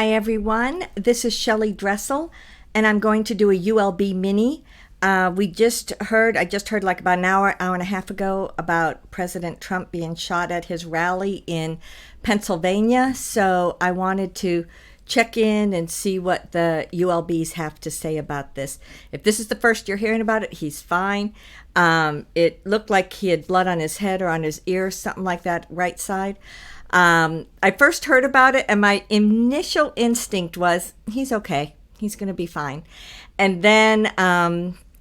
Hi everyone, this is Shelly Dressel, and I'm going to do a ULB mini. I just heard like about an hour and a half ago about President Trump being shot at his rally in Pennsylvania. So I wanted to check in and see what the ULBs have to say about this. If this is the first you're hearing about it, he's fine. It looked like he had blood on his head or on his ear, something like that, right side. I first heard about it and my initial instinct was, he's okay. He's going to be fine. And then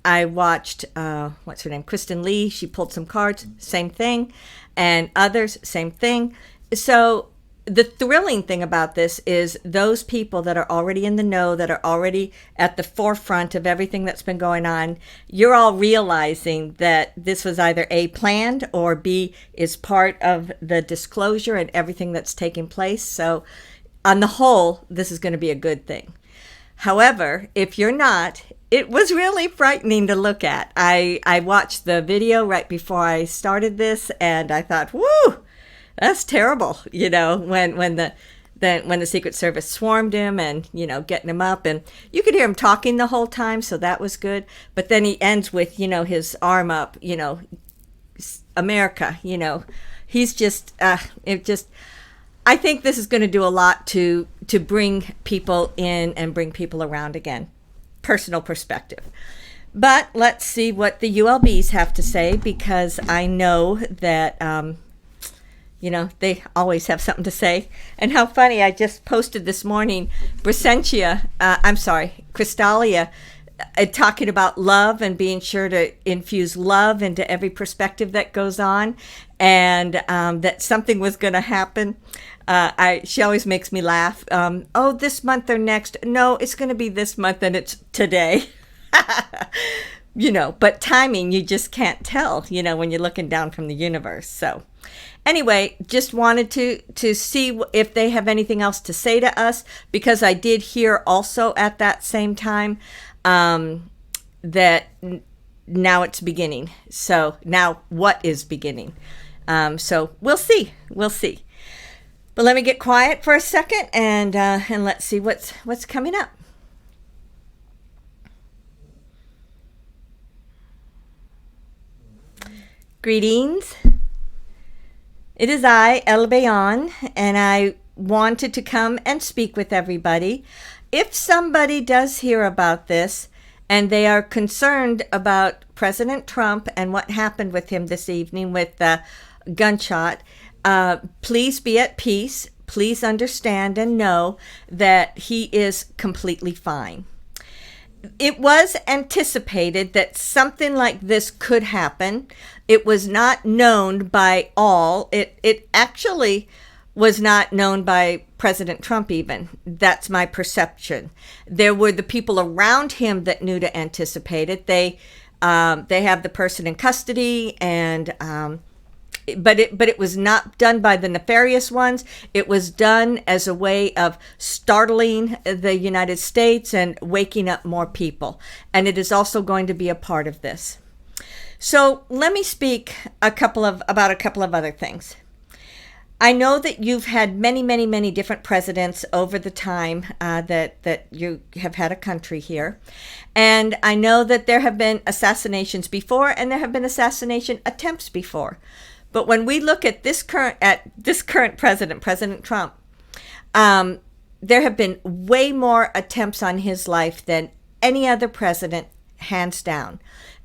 I watched, what's her name? Kristen Lee. She pulled some cards, same thing. And others, same thing. So the thrilling thing about this is those people that are already in the know, that are already at the forefront of everything that's been going on, you're all realizing that this was either A, planned, or B, is part of the disclosure and everything that's taking place. So on the whole, this is going to be a good thing. However, if you're not, it was really frightening to look at. I watched the video right before I started this, and I thought, whoo, that's terrible, when the Secret Service swarmed him and, getting him up. And you could hear him talking the whole time, so that was good. But then he ends with, his arm up, America, he's just, I think this is going to do a lot to bring people in and bring people around again. Personal perspective. But let's see what the ULBs have to say, because I know that, they always have something to say. And how funny, I just posted this morning, Crystalia, talking about love and being sure to infuse love into every perspective that goes on, and that something was going to happen. She always makes me laugh. This month or next. No, it's going to be this month, and it's today. But timing, you just can't tell, when you're looking down from the universe. So anyway, just wanted to see if they have anything else to say to us, because I did hear also at that same time that now it's beginning. So now what is beginning? So we'll see. But let me get quiet for a second and let's see what's coming up. Greetings. It is I, Albayon, and I wanted to come and speak with everybody. If somebody does hear about this and they are concerned about President Trump and what happened with him this evening with the gunshot, please be at peace. Please understand and know that he is completely fine. It was anticipated that something like this could happen. It was not known by all. It actually was not known by President Trump even. That's my perception. There were the people around him that knew to anticipate it. They have the person in custody, and but it was not done by the nefarious ones. It was done as a way of startling the United States and waking up more people. And it is also going to be a part of this. So let me speak about a couple of other things. I know that you've had many, many, many different presidents over the time that you have had a country here. And I know that there have been assassinations before, and there have been assassination attempts before. But when we look at this current president, President Trump, there have been way more attempts on his life than any other president, hands down.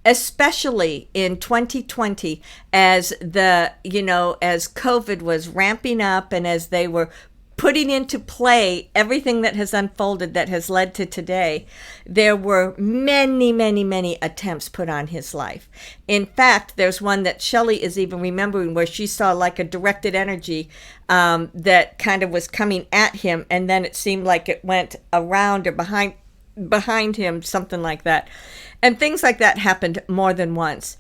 Especially in 2020, as as COVID was ramping up and as they were putting into play everything that has unfolded that has led to today, there were many, many, many attempts put on his life. In fact, there's one that Shelly is even remembering where she saw like a directed energy that kind of was coming at him, and then it seemed like it went around or behind him, something like that. And things like that happened more than once.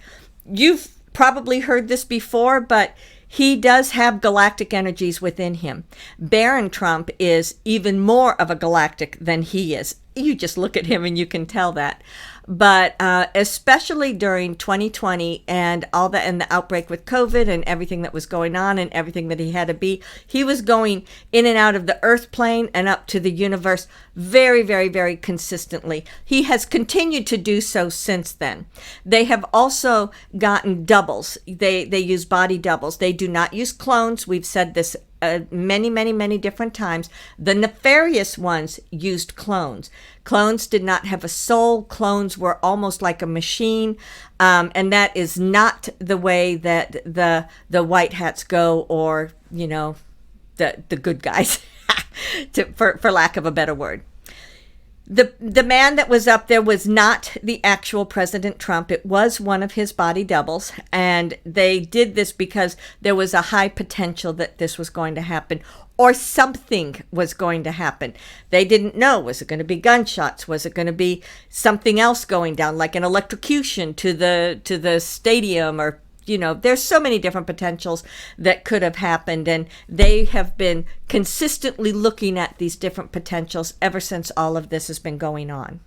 You've probably heard this before, but he does have galactic energies within him. Baron Trump is even more of a galactic than he is. You just look at him and you can tell that. But especially during 2020 and all that, and the outbreak with COVID and everything that was going on and everything that he had to be, he was going in and out of the earth plane and up to the universe very, very, very consistently. He has continued to do so since then. They have also gotten doubles. They use body doubles. They do not use clones. We've said this many, many, many different times. The nefarious ones used clones. Clones did not have a soul. Clones were almost like a machine, and that is not the way that the white hats go, or the good guys, for lack of a better word. The man that was up there was not the actual President Trump. It was one of his body doubles, and they did this because there was a high potential that this was going to happen, or something was going to happen. They didn't know. Was it going to be gunshots? Was it going to be something else going down, like an electrocution to the stadium, or there's so many different potentials that could have happened, and they have been consistently looking at these different potentials ever since all of this has been going on.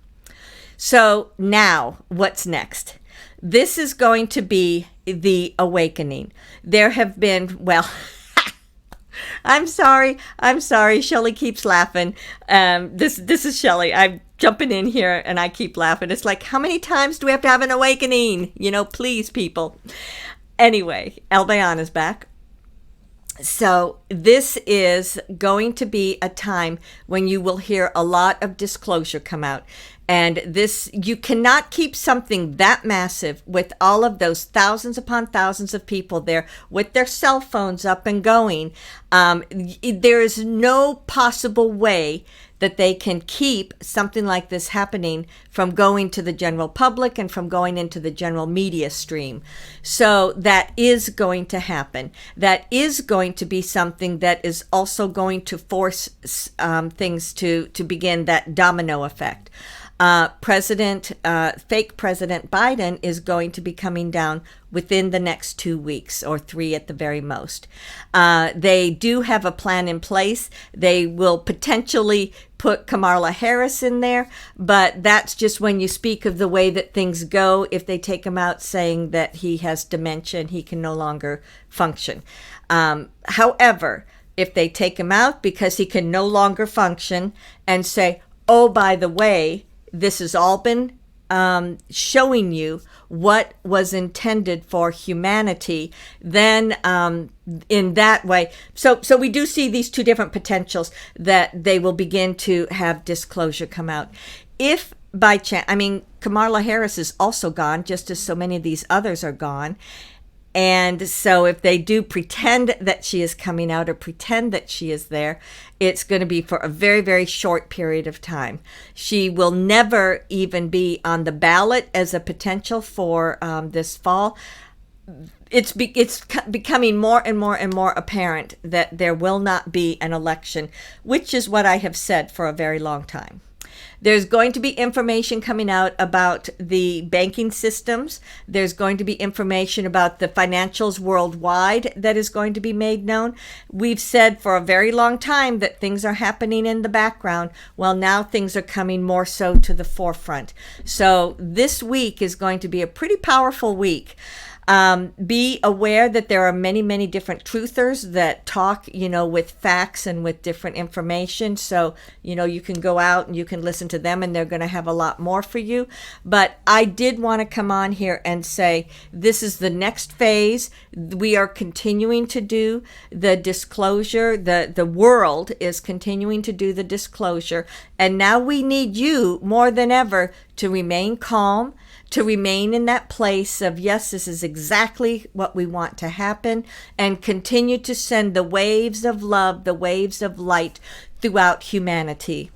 So now, what's next? This is going to be the awakening. There have been, well, I'm sorry. Shelly keeps laughing. This is Shelly. I'm jumping in here and I keep laughing. It's like, how many times do we have to have an awakening? Please, people. Anyway, Albayon is back. So this is going to be a time when you will hear a lot of disclosure come out. And this, you cannot keep something that massive with all of those thousands upon thousands of people there with their cell phones up and going. There is no possible way that they can keep something like this happening from going to the general public and from going into the general media stream. So that is going to happen. That is going to be something that is also going to force things to begin that domino effect. Fake President Biden is going to be coming down within the next 2 weeks, or 3 at the very most. They do have a plan in place. They will potentially put Kamala Harris in there, but that's just when you speak of the way that things go. If they take him out saying that he has dementia and he can no longer function. However, if they take him out because he can no longer function and say, oh, by the way, this has all been showing you what was intended for humanity, then in that way. So we do see these two different potentials that they will begin to have disclosure come out. If by chance, Kamala Harris is also gone, just as so many of these others are gone. And so if they do pretend that she is coming out or pretend that she is there, it's going to be for a very, very short period of time. She will never even be on the ballot as a potential for this fall. It's becoming more and more and more apparent that there will not be an election, which is what I have said for a very long time. There's going to be information coming out about the banking systems. There's going to be information about the financials worldwide that is going to be made known. We've said for a very long time that things are happening in the background. Well, now things are coming more so to the forefront. So this week is going to be a pretty powerful week. Be aware that there are many, many different truthers that talk, with facts and with different information. So, you can go out and you can listen to them and they're going to have a lot more for you. But I did want to come on here and say, this is the next phase. We are continuing to do the disclosure. The world is continuing to do the disclosure. And now we need you more than ever to remain calm, to remain in that place of, yes, this is exactly what we want to happen, and continue to send the waves of love, the waves of light throughout humanity.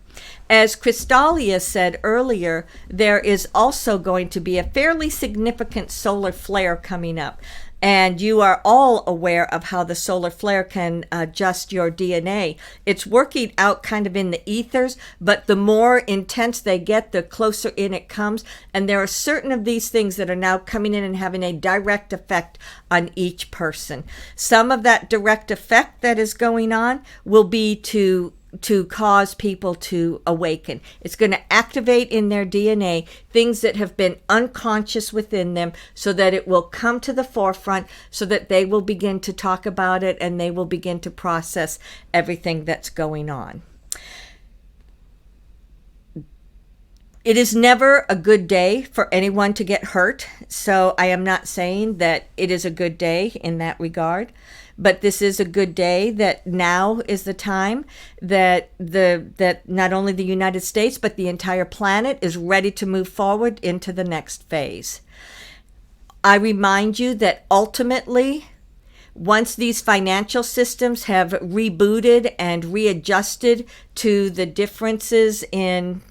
As Crystalia said earlier, there is also going to be a fairly significant solar flare coming up. And you are all aware of how the solar flare can adjust your DNA. It's working out kind of in the ethers, but the more intense they get, the closer in it comes. And there are certain of these things that are now coming in and having a direct effect on each person. Some of that direct effect that is going on will be to to cause people to awaken. It's going to activate in their DNA things that have been unconscious within them so that it will come to the forefront, so that they will begin to talk about it and they will begin to process everything that's going on. It is never a good day for anyone to get hurt, so I am not saying that it is a good day in that regard, but this is a good day that now is the time that not only the United States but the entire planet is ready to move forward into the next phase. I remind you that ultimately, once these financial systems have rebooted and readjusted to the differences in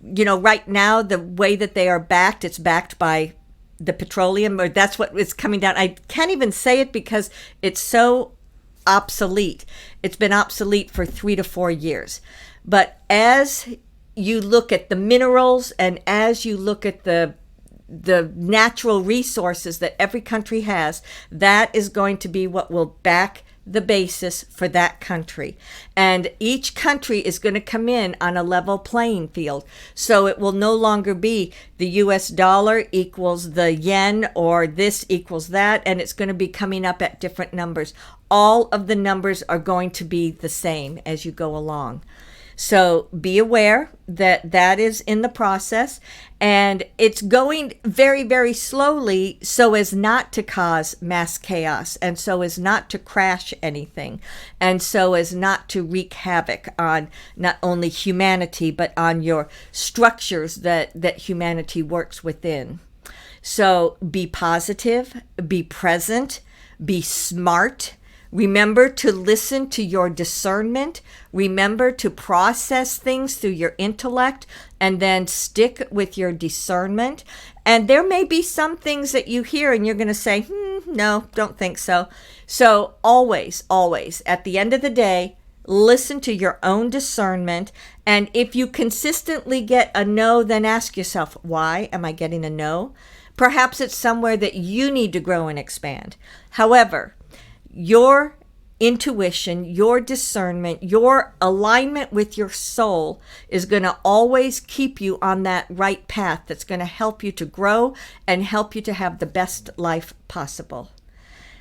right now, the way that they are backed, it's backed by the petroleum, or that's what is coming down. I can't even say it because it's so obsolete. It's been obsolete for 3 to 4 years. But as you look at the minerals and as you look at the natural resources that every country has, that is going to be what will back the basis for that country. And each country is going to come in on a level playing field. So it will no longer be the US dollar equals the yen or this equals that, and it's going to be coming up at different numbers. All of the numbers are going to be the same as you go along. So be aware that that is in the process, and it's going very, very slowly so as not to cause mass chaos, and so as not to crash anything, and so as not to wreak havoc on not only humanity, but on your structures that humanity works within. So be positive, be present, be smart. Remember to listen to your discernment. Remember to process things through your intellect and then stick with your discernment. And there may be some things that you hear and you're going to say, no, don't think so. So always, always, at the end of the day, listen to your own discernment. And if you consistently get a no, then ask yourself, why am I getting a no? Perhaps it's somewhere that you need to grow and expand. However, your intuition, your discernment, your alignment with your soul is going to always keep you on that right path that's going to help you to grow and help you to have the best life possible.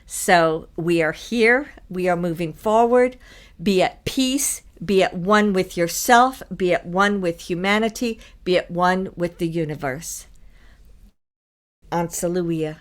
So we are here. We are moving forward. Be at peace. Be at one with yourself. Be at one with humanity. Be at one with the universe. Ansaluia.